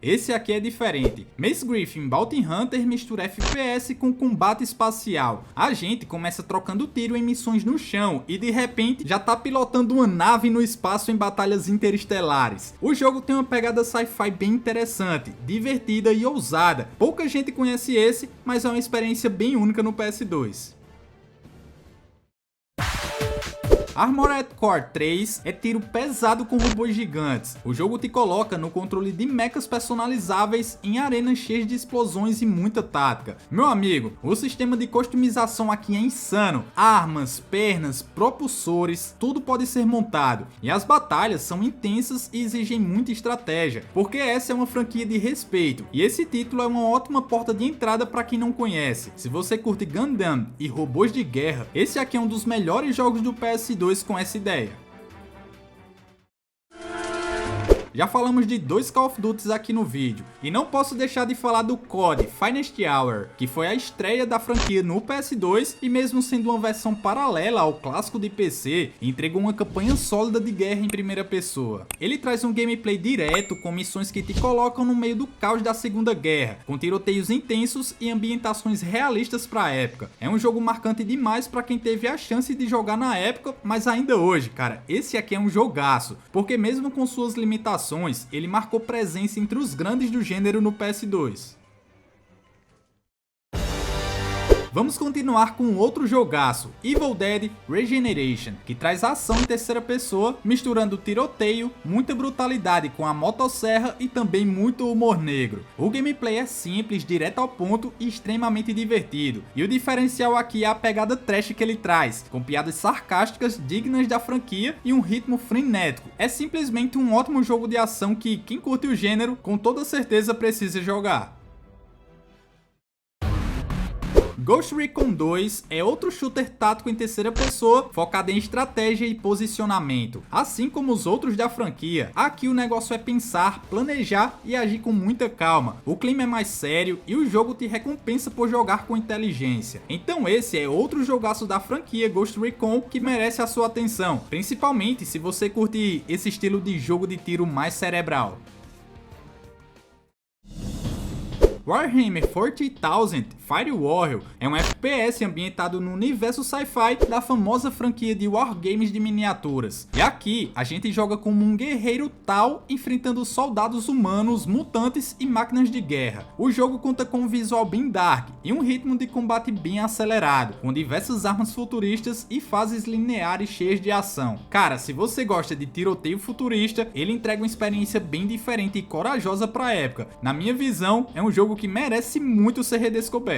Esse aqui é diferente. Mace Griffin Bounty Hunter mistura FPS com combate espacial. A gente começa trocando tiro em missões no chão e de repente já tá pilotando uma nave no espaço em batalhas interestelares. O jogo tem uma pegada sci-fi bem interessante, divertida e ousada. Pouca gente conhece esse, mas é uma experiência bem única no PS2. Armored Core 3 é tiro pesado com robôs gigantes. O jogo te coloca no controle de mechas personalizáveis em arenas cheias de explosões e muita tática. Meu amigo, o sistema de customização aqui é insano. Armas, pernas, propulsores, tudo pode ser montado. E as batalhas são intensas e exigem muita estratégia, porque essa é uma franquia de respeito. E esse título é uma ótima porta de entrada para quem não conhece. Se você curte Gundam e robôs de guerra, esse aqui é um dos melhores jogos do PS2 com essa ideia. Já falamos de dois Call of Duty aqui no vídeo, e não posso deixar de falar do COD Finest Hour, que foi a estreia da franquia no PS2 e mesmo sendo uma versão paralela ao clássico de PC, entregou uma campanha sólida de guerra em primeira pessoa. Ele traz um gameplay direto com missões que te colocam no meio do caos da Segunda Guerra, com tiroteios intensos e ambientações realistas para a época. É um jogo marcante demais para quem teve a chance de jogar na época, mas ainda hoje, cara, esse aqui é um jogaço, porque mesmo com suas limitações, ele marcou presença entre os grandes do gênero no PS2. Vamos continuar com outro jogaço, Evil Dead Regeneration, que traz ação em terceira pessoa, misturando tiroteio, muita brutalidade com a motosserra e também muito humor negro. O gameplay é simples, direto ao ponto e extremamente divertido, e o diferencial aqui é a pegada trash que ele traz, com piadas sarcásticas dignas da franquia e um ritmo frenético. É simplesmente um ótimo jogo de ação que quem curte o gênero com toda certeza precisa jogar. Ghost Recon 2 é outro shooter tático em terceira pessoa, focado em estratégia e posicionamento. Assim como os outros da franquia, aqui o negócio é pensar, planejar e agir com muita calma. O clima é mais sério e o jogo te recompensa por jogar com inteligência. Então esse é outro jogaço da franquia Ghost Recon que merece a sua atenção, principalmente se você curte esse estilo de jogo de tiro mais cerebral. Warhammer 40,000 Fire Warrior é um FPS ambientado no universo sci-fi da famosa franquia de wargames de miniaturas. E aqui a gente joga como um guerreiro Tau enfrentando soldados humanos, mutantes e máquinas de guerra. O jogo conta com um visual bem dark e um ritmo de combate bem acelerado, com diversas armas futuristas e fases lineares cheias de ação. Cara, se você gosta de tiroteio futurista, ele entrega uma experiência bem diferente e corajosa para a época. Na minha visão, é um jogo que merece muito ser redescoberto.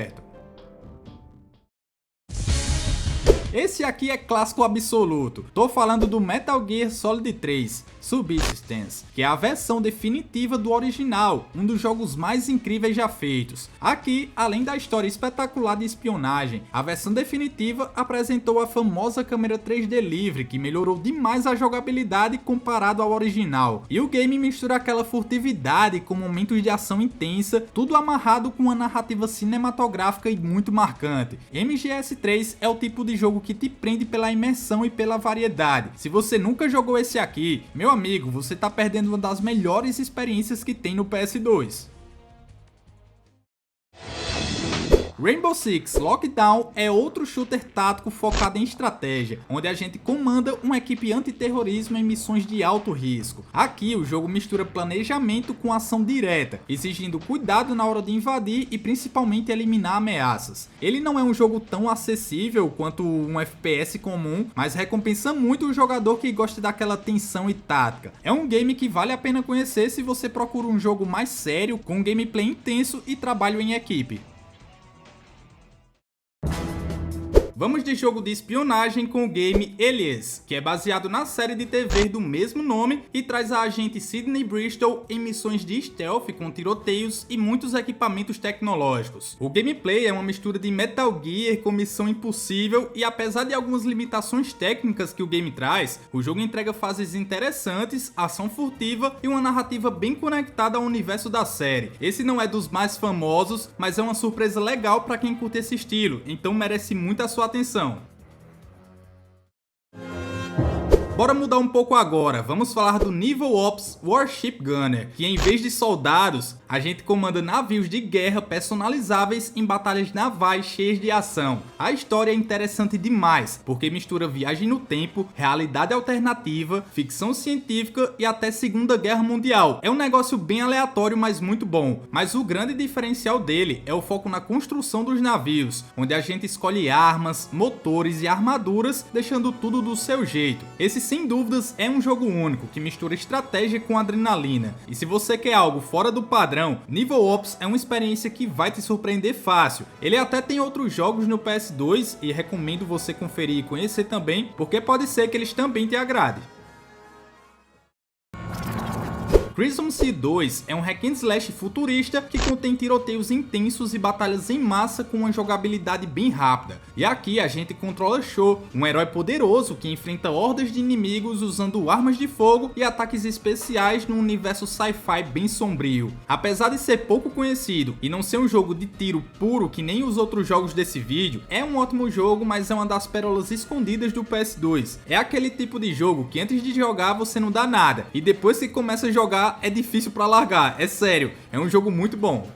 Esse aqui é clássico absoluto. Tô falando do Metal Gear Solid 3 Subsistence, que é a versão definitiva do original, um dos jogos mais incríveis já feitos. Aqui, além da história espetacular de espionagem, a versão definitiva apresentou a famosa câmera 3D livre, que melhorou demais a jogabilidade comparado ao original. E o game mistura aquela furtividade com momentos de ação intensa, tudo amarrado com uma narrativa cinematográfica e muito marcante. MGS3 é o tipo de jogo que te prende pela imersão e pela variedade. Se você nunca jogou esse aqui, meu amigo, você tá perdendo uma das melhores experiências que tem no PS2. Rainbow Six Lockdown é outro shooter tático focado em estratégia, onde a gente comanda uma equipe antiterrorismo em missões de alto risco. Aqui o jogo mistura planejamento com ação direta, exigindo cuidado na hora de invadir e principalmente eliminar ameaças. Ele não é um jogo tão acessível quanto um FPS comum, mas recompensa muito o jogador que gosta daquela tensão e tática. É um game que vale a pena conhecer se você procura um jogo mais sério, com gameplay intenso e trabalho em equipe. Vamos de jogo de espionagem com o game Alias, que é baseado na série de TV do mesmo nome e traz a agente Sydney Bristol em missões de stealth com tiroteios e muitos equipamentos tecnológicos. O gameplay é uma mistura de Metal Gear com Missão Impossível e apesar de algumas limitações técnicas que o game traz, o jogo entrega fases interessantes, ação furtiva e uma narrativa bem conectada ao universo da série. Esse não é dos mais famosos, mas é uma surpresa legal para quem curte esse estilo, então merece muito a sua atenção. Bora mudar um pouco agora, vamos falar do Naval Ops Warship Gunner, que em vez de soldados, a gente comanda navios de guerra personalizáveis em batalhas navais cheias de ação. A história é interessante demais, porque mistura viagem no tempo, realidade alternativa, ficção científica e até Segunda Guerra Mundial. É um negócio bem aleatório, mas muito bom. Mas o grande diferencial dele é o foco na construção dos navios, onde a gente escolhe armas, motores e armaduras, deixando tudo do seu jeito. Esse sem dúvidas é um jogo único, que mistura estratégia com adrenalina. E se você quer algo fora do padrão, Naval Ops é uma experiência que vai te surpreender fácil. Ele até tem outros jogos no PS2 e recomendo você conferir e conhecer também, porque pode ser que eles também te agradem. Crimson Sea 2 é um hack and slash futurista que contém tiroteios intensos e batalhas em massa com uma jogabilidade bem rápida. E aqui a gente controla Sho, um herói poderoso que enfrenta hordas de inimigos usando armas de fogo e ataques especiais num universo sci-fi bem sombrio. Apesar de ser pouco conhecido e não ser um jogo de tiro puro que nem os outros jogos desse vídeo, é um ótimo jogo, mas é uma das pérolas escondidas do PS2. É aquele tipo de jogo que antes de jogar você não dá nada, e depois que começa a jogar é difícil pra largar, é sério, é um jogo muito bom.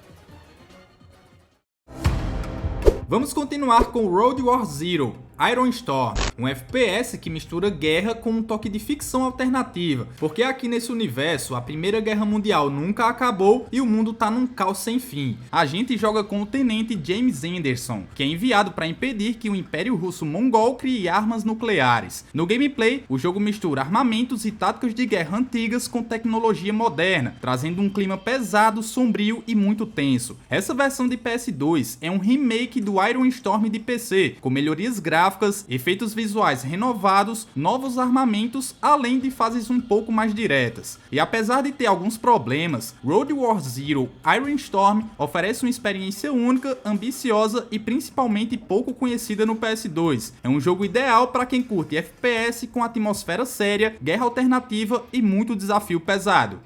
Vamos continuar com World War Zero, Iron Storm, um FPS que mistura guerra com um toque de ficção alternativa, porque aqui nesse universo a Primeira Guerra Mundial nunca acabou e o mundo tá num caos sem fim. A gente joga com o tenente James Anderson, que é enviado para impedir que o Império Russo-Mongol crie armas nucleares. No gameplay, o jogo mistura armamentos e táticas de guerra antigas com tecnologia moderna, trazendo um clima pesado, sombrio e muito tenso. Essa versão de PS2 é um remake do Iron Storm de PC, com melhorias gráficas, efeitos visuais renovados, novos armamentos, além de fases um pouco mais diretas. E apesar de ter alguns problemas, World War Zero Iron Storm oferece uma experiência única, ambiciosa e principalmente pouco conhecida no PS2. É um jogo ideal para quem curte FPS com atmosfera séria, guerra alternativa e muito desafio pesado.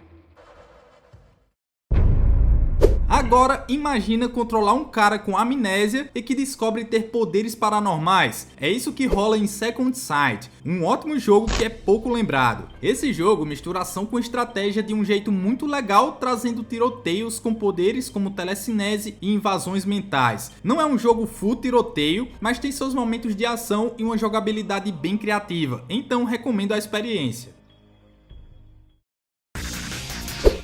Agora, imagina controlar um cara com amnésia e que descobre ter poderes paranormais. É isso que rola em Second Sight, um ótimo jogo que é pouco lembrado. Esse jogo mistura ação com estratégia de um jeito muito legal, trazendo tiroteios com poderes como telecinese e invasões mentais. Não é um jogo full tiroteio, mas tem seus momentos de ação e uma jogabilidade bem criativa, então recomendo a experiência.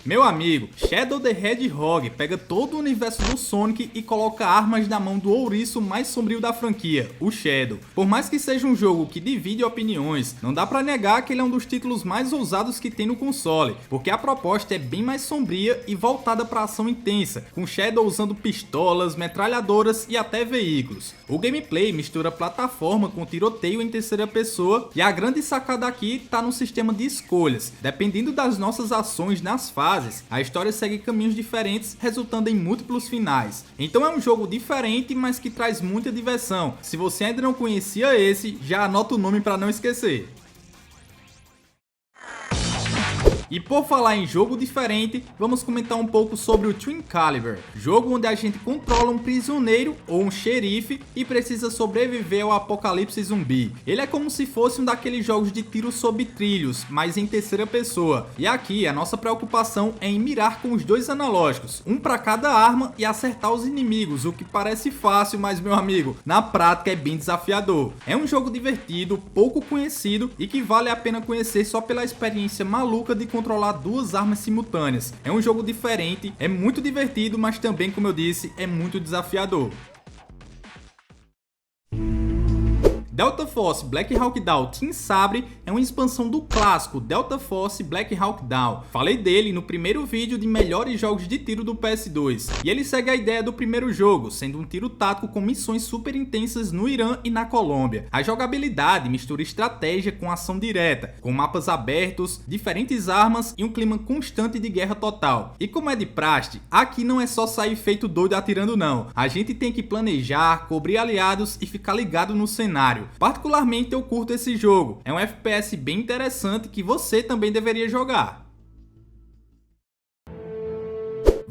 Meu amigo, Shadow the Hedgehog pega todo o universo do Sonic e coloca armas na mão do ouriço mais sombrio da franquia, o Shadow. Por mais que seja um jogo que divide opiniões, não dá pra negar que ele é um dos títulos mais ousados que tem no console, porque a proposta é bem mais sombria e voltada pra ação intensa, com Shadow usando pistolas, metralhadoras e até veículos. O gameplay mistura plataforma com tiroteio em terceira pessoa e a grande sacada aqui tá no sistema de escolhas. Dependendo das nossas ações nas fases, a história segue caminhos diferentes, resultando em múltiplos finais. Então é um jogo diferente, mas que traz muita diversão. Se você ainda não conhecia esse, já anota o nome para não esquecer. E por falar em jogo diferente, vamos comentar um pouco sobre o Twin Caliber, jogo onde a gente controla um prisioneiro ou um xerife e precisa sobreviver ao apocalipse zumbi. Ele é como se fosse um daqueles jogos de tiro sob trilhos, mas em terceira pessoa. E aqui a nossa preocupação é em mirar com os dois analógicos, um para cada arma e acertar os inimigos, o que parece fácil, mas meu amigo, na prática é bem desafiador. É um jogo divertido, pouco conhecido e que vale a pena conhecer só pela experiência maluca de controlar duas armas simultâneas. É um jogo diferente, é muito divertido, mas também, como eu disse, é muito desafiador. Delta Force Black Hawk Down Team Sabre é uma expansão do clássico Delta Force Black Hawk Down. Falei dele no primeiro vídeo de melhores jogos de tiro do PS2. E ele segue a ideia do primeiro jogo, sendo um tiro tático com missões super intensas no Irã e na Colômbia. A jogabilidade mistura estratégia com ação direta, com mapas abertos, diferentes armas e um clima constante de guerra total. E como é de praxe, aqui não é só sair feito doido atirando não. A gente tem que planejar, cobrir aliados e ficar ligado no cenário. Particularmente eu curto esse jogo, é um FPS bem interessante que você também deveria jogar.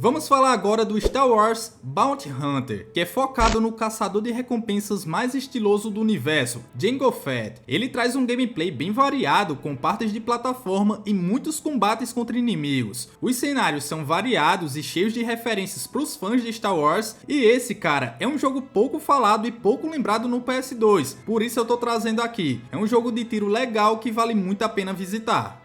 Vamos falar agora do Star Wars Bounty Hunter, que é focado no caçador de recompensas mais estiloso do universo, Jango Fett. Ele traz um gameplay bem variado, com partes de plataforma e muitos combates contra inimigos. Os cenários são variados e cheios de referências para os fãs de Star Wars, e esse, cara, é um jogo pouco falado e pouco lembrado no PS2, por isso eu tô trazendo aqui. É um jogo de tiro legal que vale muito a pena visitar.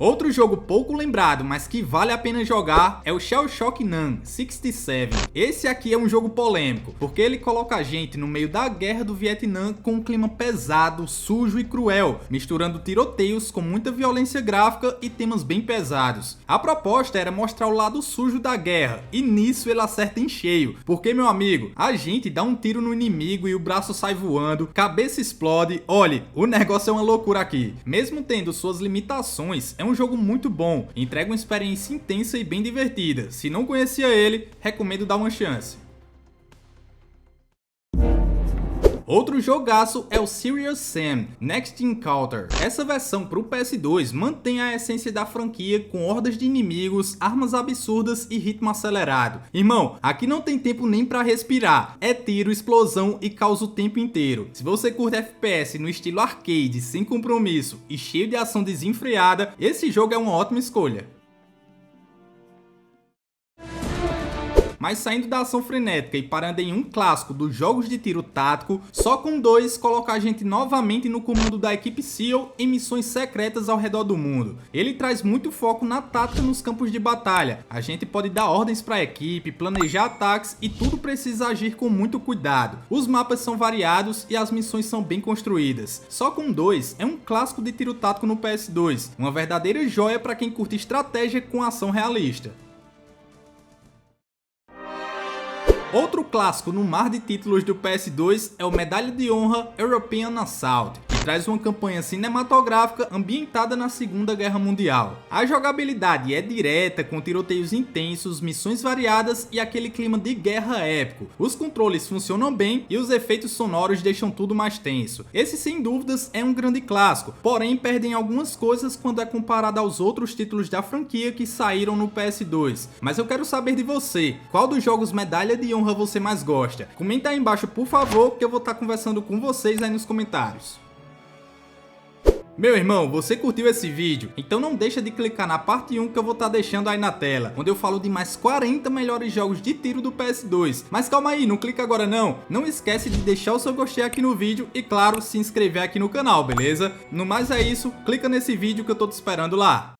Outro jogo pouco lembrado, mas que vale a pena jogar, é o Shell Shock Nun 67. Esse aqui é um jogo polêmico, porque ele coloca a gente no meio da guerra do Vietnã com um clima pesado, sujo e cruel, misturando tiroteios com muita violência gráfica e temas bem pesados. A proposta era mostrar o lado sujo da guerra, e nisso ele acerta em cheio, porque, meu amigo, a gente dá um tiro no inimigo e o braço sai voando, cabeça explode, olhe, o negócio é uma loucura aqui. Mesmo tendo suas limitações, é um jogo muito bom, entrega uma experiência intensa e bem divertida. Se não conhecia ele, recomendo dar uma chance. Outro jogaço é o Serious Sam Next Encounter. Essa versão para o PS2 mantém a essência da franquia com hordas de inimigos, armas absurdas e ritmo acelerado. Irmão, aqui não tem tempo nem para respirar, é tiro, explosão e caos o tempo inteiro. Se você curte FPS no estilo arcade, sem compromisso e cheio de ação desenfreada, esse jogo é uma ótima escolha. mas saindo da ação frenética e parando em um clássico dos jogos de tiro tático, só com 2 coloca a gente novamente no comando da equipe SEAL em missões secretas ao redor do mundo. Ele traz muito foco na tática nos campos de batalha, a gente pode dar ordens para a equipe, planejar ataques e tudo precisa agir com muito cuidado. Os mapas são variados e as missões são bem construídas. Só com 2 é um clássico de tiro tático no PS2, uma verdadeira joia para quem curte estratégia com ação realista. Outro clássico no mar de títulos do PS2 é o Medalha de Honra European Assault, que traz uma campanha cinematográfica ambientada na Segunda Guerra Mundial. A jogabilidade é direta, com tiroteios intensos, missões variadas e aquele clima de guerra épico. Os controles funcionam bem e os efeitos sonoros deixam tudo mais tenso. Esse sem dúvidas é um grande clássico, porém perdem algumas coisas quando é comparado aos outros títulos da franquia que saíram no PS2. Mas eu quero saber de você, qual dos jogos Medalha de Honra você mais gosta? Comenta aí embaixo por favor, que eu vou estar conversando com vocês aí nos comentários. Meu irmão, você curtiu esse vídeo? Então não deixa de clicar na parte 1 que eu vou estar deixando aí na tela, onde eu falo de mais 40 melhores jogos de tiro do PS2. Mas calma aí, não clica agora não. Não esquece de deixar o seu gostei aqui no vídeo e claro, se inscrever aqui no canal, beleza? No mais é isso, clica nesse vídeo que eu tô te esperando lá.